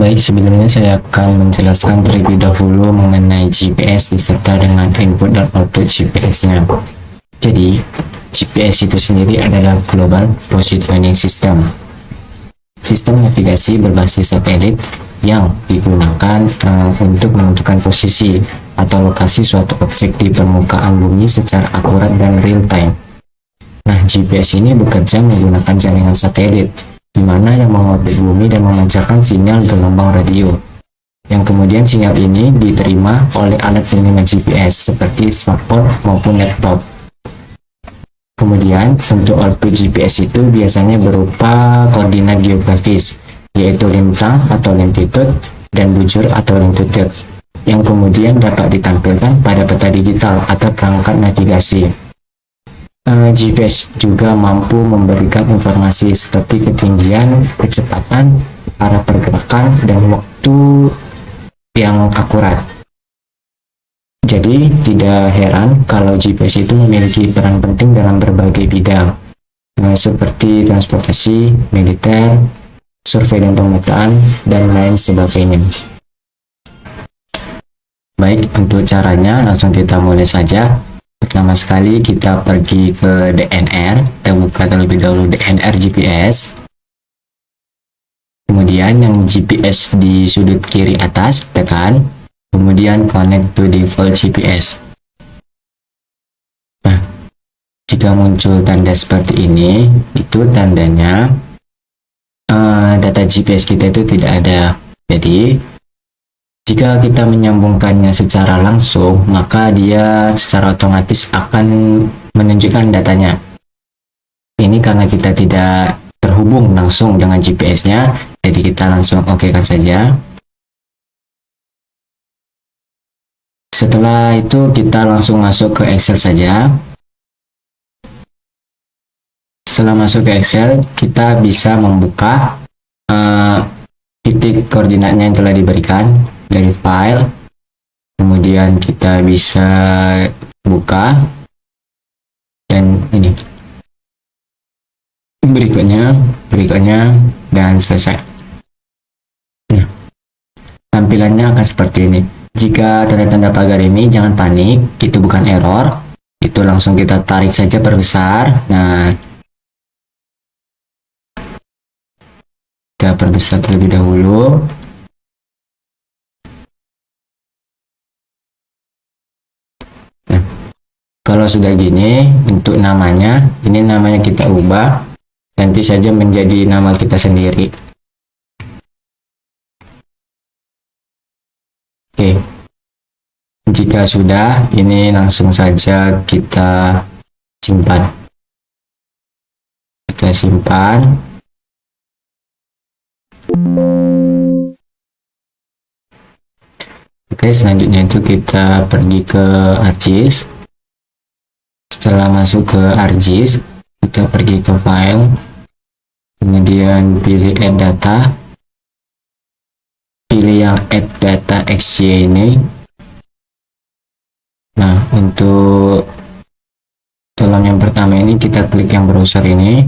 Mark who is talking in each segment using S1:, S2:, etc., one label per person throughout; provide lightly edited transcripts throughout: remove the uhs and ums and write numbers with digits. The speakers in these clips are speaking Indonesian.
S1: Baik, sebelumnya saya akan menjelaskan terlebih dahulu mengenai GPS beserta dengan input dan output GPS-nya. Jadi, GPS itu sendiri adalah Global Positioning System, sistem navigasi berbasis satelit yang digunakan untuk menentukan posisi atau lokasi suatu objek di permukaan bumi secara akurat dan real time. Nah, GPS ini bekerja menggunakan jaringan satelit, di mana yang mengorbit bumi dan memancarkan sinyal gelombang radio, yang kemudian sinyal ini diterima oleh alat pengguna GPS seperti smartphone maupun laptop. Kemudian untuk output GPS itu biasanya berupa koordinat geografis, yaitu lintang atau longitude dan bujur atau longitude, yang kemudian dapat ditampilkan pada peta digital atau perangkat navigasi. GPS juga mampu memberikan informasi seperti ketinggian, kecepatan, arah pergerakan, dan waktu yang akurat. Jadi, tidak heran kalau GPS itu memiliki peran penting dalam berbagai bidang, seperti transportasi, militer, survei dan pemetaan, dan lain sebagainya. Baik, untuk caranya langsung kita mulai saja. Pertama sekali kita pergi ke DNR, kita buka terlebih dahulu DNR GPS. Kemudian yang GPS di sudut kiri atas, tekan. Kemudian connect to default GPS. Nah, jika muncul tanda seperti ini, itu tandanya data GPS kita itu tidak ada. Jadi, jika kita menyambungkannya secara langsung, maka dia secara otomatis akan menunjukkan datanya. Ini karena kita tidak terhubung langsung dengan GPS-nya, jadi kita langsung oke-kan saja. Setelah itu kita langsung masuk ke Excel saja. Setelah masuk ke Excel, kita bisa membuka titik koordinatnya yang telah diberikan dari file. Kemudian kita bisa buka, dan ini berikutnya dan selesai. Nah, tampilannya akan seperti ini. Jika tanda-tanda pagar ini, jangan panik, itu bukan error, itu langsung kita tarik saja perbesar. Nah, kita perbesar terlebih dahulu. Nah, kalau sudah gini, untuk namanya, ini namanya kita ubah, ganti saja menjadi nama kita sendiri. Oke, jika sudah, ini langsung saja kita simpan. Kita simpan. Oke, selanjutnya itu kita pergi ke ArcGIS. Setelah masuk ke ArcGIS, kita pergi ke file, kemudian pilih add data, pilih yang add data XY ini. Nah, untuk kolom yang pertama ini kita klik yang browser ini,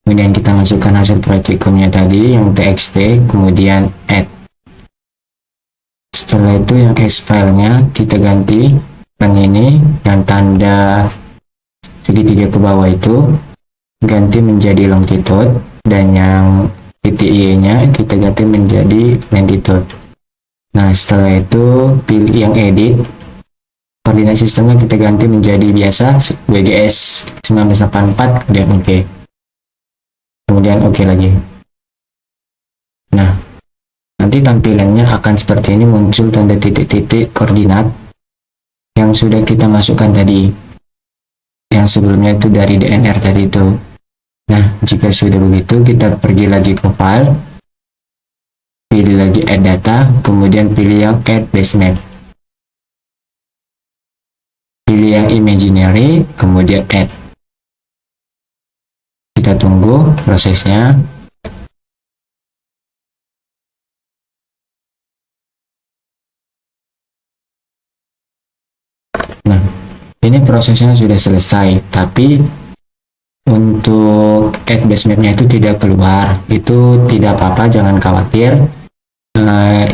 S1: kemudian kita masukkan hasil praktikumnya tadi yang txt, kemudian add. Setelah itu yang S filenya kita ganti kan ini, yang tanda segitiga ke bawah itu ganti menjadi longitude, dan yang titik Y nya kita ganti menjadi latitude. Nah, setelah itu pilih yang edit, koordinat sistemnya kita ganti menjadi biasa WGS 1984, kemudian oke. Kemudian oke lagi. Nah, nanti tampilannya akan seperti ini, muncul tanda titik-titik koordinat yang sudah kita masukkan tadi, yang sebelumnya itu dari DNR tadi itu. Nah, jika sudah begitu, kita pergi lagi ke file, pilih lagi add data, kemudian pilih yang add base map, pilih yang imaginary, kemudian add. Kita tunggu prosesnya. Nah, ini prosesnya sudah selesai, tapi untuk add base mapnya itu tidak keluar. Itu tidak apa-apa, jangan khawatir.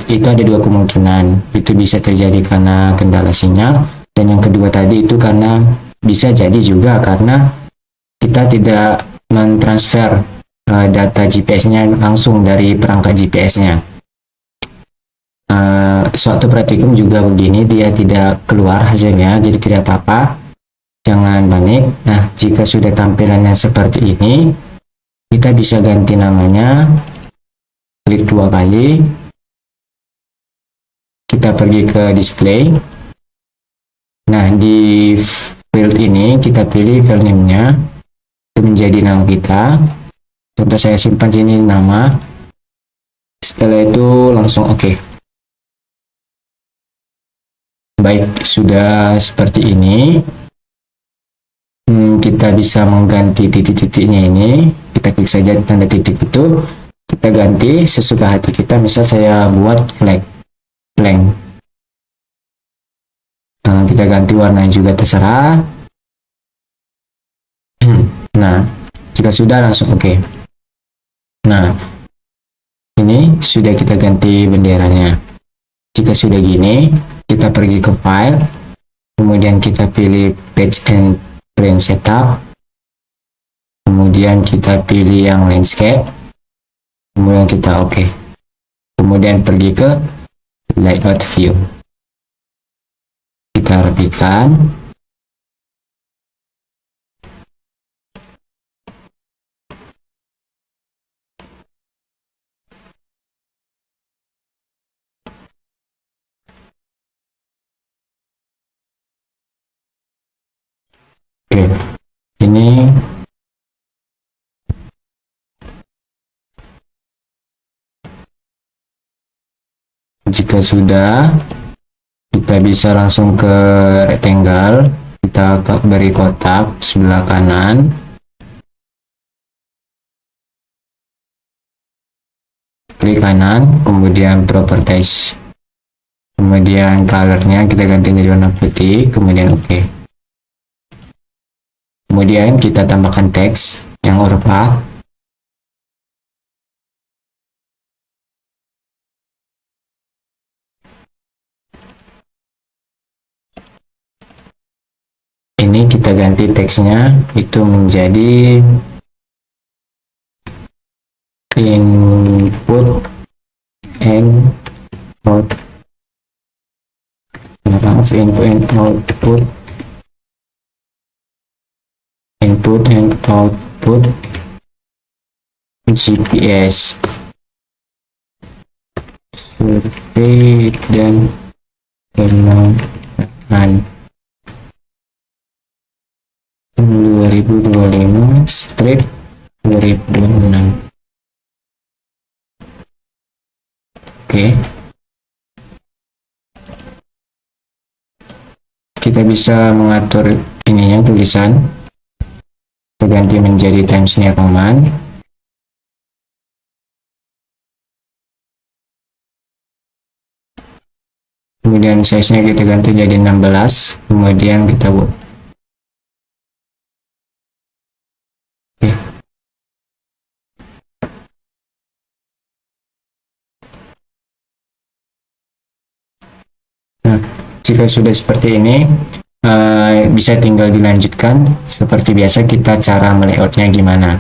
S1: Itu ada dua kemungkinan. Itu bisa terjadi karena kendala sinyal, dan yang kedua tadi itu karena bisa jadi juga karena kita tidak mentransfer data GPS-nya langsung dari perangkat GPS-nya. Suatu praktikum juga begini, dia tidak keluar hasilnya, jadi tidak apa-apa, jangan panik. Nah, jika sudah tampilannya seperti ini, kita bisa ganti namanya, klik 2 kali, kita pergi ke display. Nah, di field ini kita pilih file name-nya, itu menjadi nama kita. Contoh saya simpan sini nama. Setelah itu langsung oke. Baik, sudah seperti ini. Kita bisa mengganti titik-titiknya ini. Kita klik saja tanda titik itu. Kita ganti sesuka hati kita. Misal saya buat blank. Kita ganti warna juga terserah. Nah, jika sudah langsung oke. Nah, ini sudah kita ganti benderanya. Jika sudah gini, kita pergi ke file, kemudian kita pilih page and print setup, kemudian kita pilih yang landscape, kemudian kita oke. Kemudian pergi ke layout view. Kita rapikan. Oke, ini jika sudah, kita bisa langsung ke rectangle, kita beri kotak sebelah kanan, klik kanan, kemudian properties, kemudian colornya kita ganti jadi warna putih, kemudian oke. Kemudian kita tambahkan teks yang huruf A. Ini kita ganti teksnya itu menjadi input and output. Input and output GPS survei dan pengembangan 2025 strip 2026. Oke. Kita bisa mengatur ininya tulisan. Ganti menjadi Times New Roman. Kemudian size-nya kita ganti jadi 16. Kemudian kita buat. Oke. Nah, jika sudah seperti ini, bisa tinggal dilanjutkan seperti biasa. Kita cara melayoutnya gimana.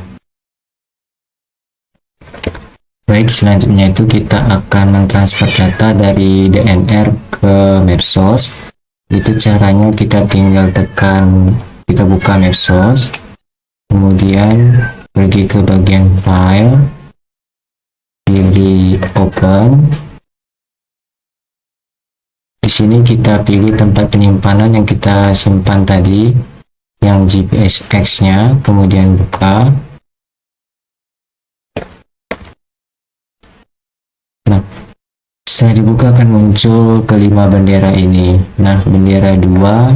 S1: Baik, selanjutnya itu kita akan mentransfer data dari DNR ke MapSource. Itu caranya kita tinggal tekan, kita buka MapSource, kemudian pergi ke bagian file, pilih open. Di sini kita pilih tempat penyimpanan yang kita simpan tadi, yang GPSX-nya, kemudian buka. Nah, setelah dibuka akan muncul kelima bendera ini. Nah, bendera 2,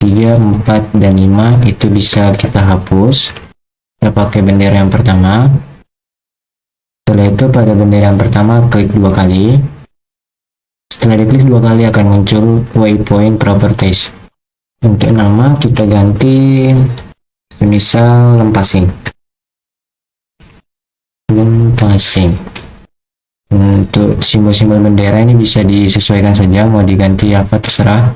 S1: 3, 4, dan 5 itu bisa kita hapus. Kita pakai bendera yang pertama. Setelah itu pada bendera yang pertama klik 2 kali. Setelah diklik 2 kali akan muncul waypoint properties. Untuk nama kita ganti misal lempasing. Untuk simbol-simbol bendera ini bisa disesuaikan saja, mau diganti apa terserah.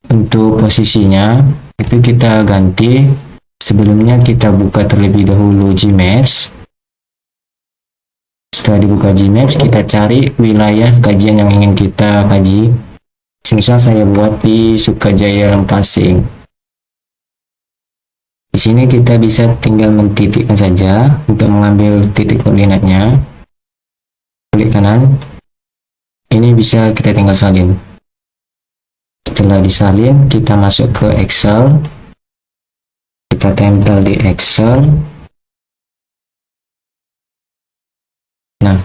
S1: Untuk posisinya itu kita ganti, sebelumnya kita buka terlebih dahulu Gmaps. Setelah dibuka Gmaps, kita cari wilayah kajian yang ingin kita kaji. Misal saya buat di Sukajaya Lempasing. Di sini kita bisa tinggal mentitikkan saja untuk mengambil titik koordinatnya. Klik kanan. Ini bisa kita tinggal salin. Setelah disalin, kita masuk ke Excel. Kita tempel di Excel. Nah,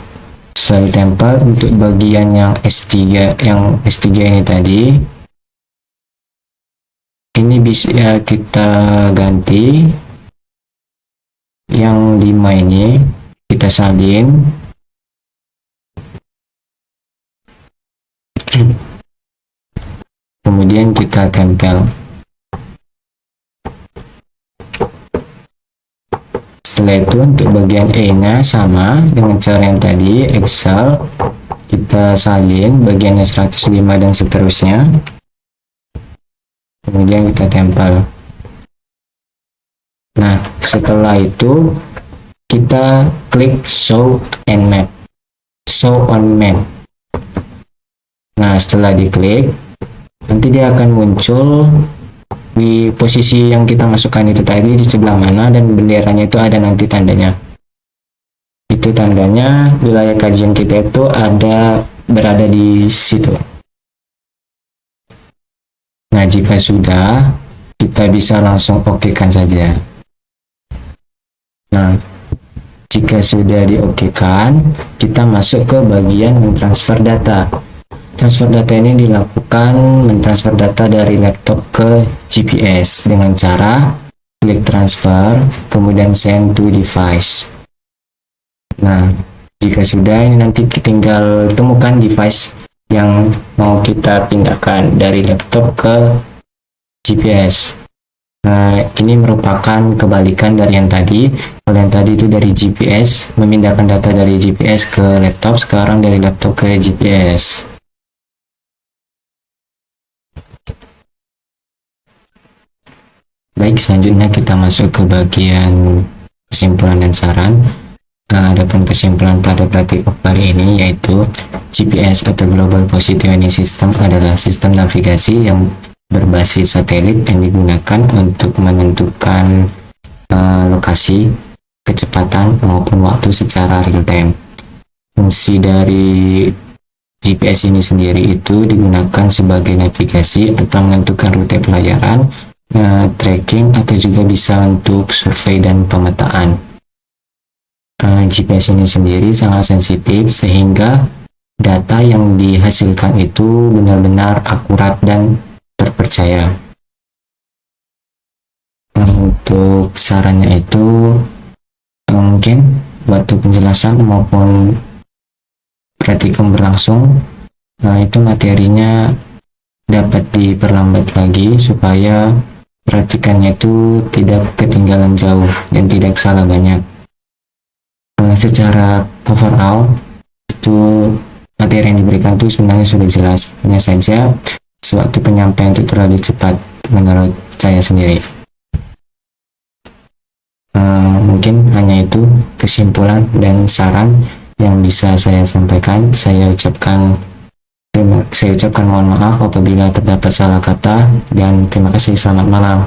S1: setelah ditempel, untuk bagian yang S3 ini tadi, ini bisa kita ganti. Yang 5 ini kita salin. Kemudian kita tempel. Setelah itu untuk bagian E-nya sama dengan cara yang tadi, Excel, kita salin bagiannya 105 dan seterusnya. Kemudian kita tempel. Nah, setelah itu kita klik show and map. Show on map. Nah, setelah diklik, nanti dia akan muncul di posisi yang kita masukkan itu tadi, di sebelah mana, dan benderanya itu ada nanti tandanya. Itu tandanya wilayah kajian kita itu berada di situ. Nah, jika sudah, kita bisa langsung okekan saja. Nah, jika sudah diokekan, kita masuk ke bagian mentransfer data. Transfer data ini dilakukan mentransfer data dari laptop ke GPS dengan cara klik transfer, kemudian send to device. Nah, jika sudah, ini nanti tinggal temukan device yang mau kita pindahkan dari laptop ke GPS. Nah, ini merupakan kebalikan dari yang tadi. Kalau yang tadi itu dari GPS, memindahkan data dari GPS ke laptop, sekarang dari laptop ke GPS. Baik, selanjutnya kita masuk ke bagian kesimpulan dan saran. Nah, adapun kesimpulan pada praktik kali ini yaitu GPS atau Global Positioning System adalah sistem navigasi yang berbasis satelit yang digunakan untuk menentukan lokasi, kecepatan maupun waktu secara real time. Fungsi dari GPS ini sendiri itu digunakan sebagai navigasi atau menentukan rute pelayaran, tracking, atau juga bisa untuk survei dan pemetaan. GPS ini sendiri sangat sensitif sehingga data yang dihasilkan itu benar-benar akurat dan terpercaya. Untuk sarannya itu mungkin waktu penjelasan maupun praktikum berlangsung, itu materinya dapat diperlambat lagi supaya perhatikannya itu tidak ketinggalan jauh dan tidak salah banyak. Secara overall itu materi yang diberikan itu sebenarnya sudah jelas, hanya saja sewaktu penyampaian itu terlalu cepat menurut saya sendiri. Mungkin hanya itu kesimpulan dan saran yang bisa saya sampaikan. Saya ucapkan mohon maaf apabila terdapat salah kata, dan terima kasih. Selamat malam.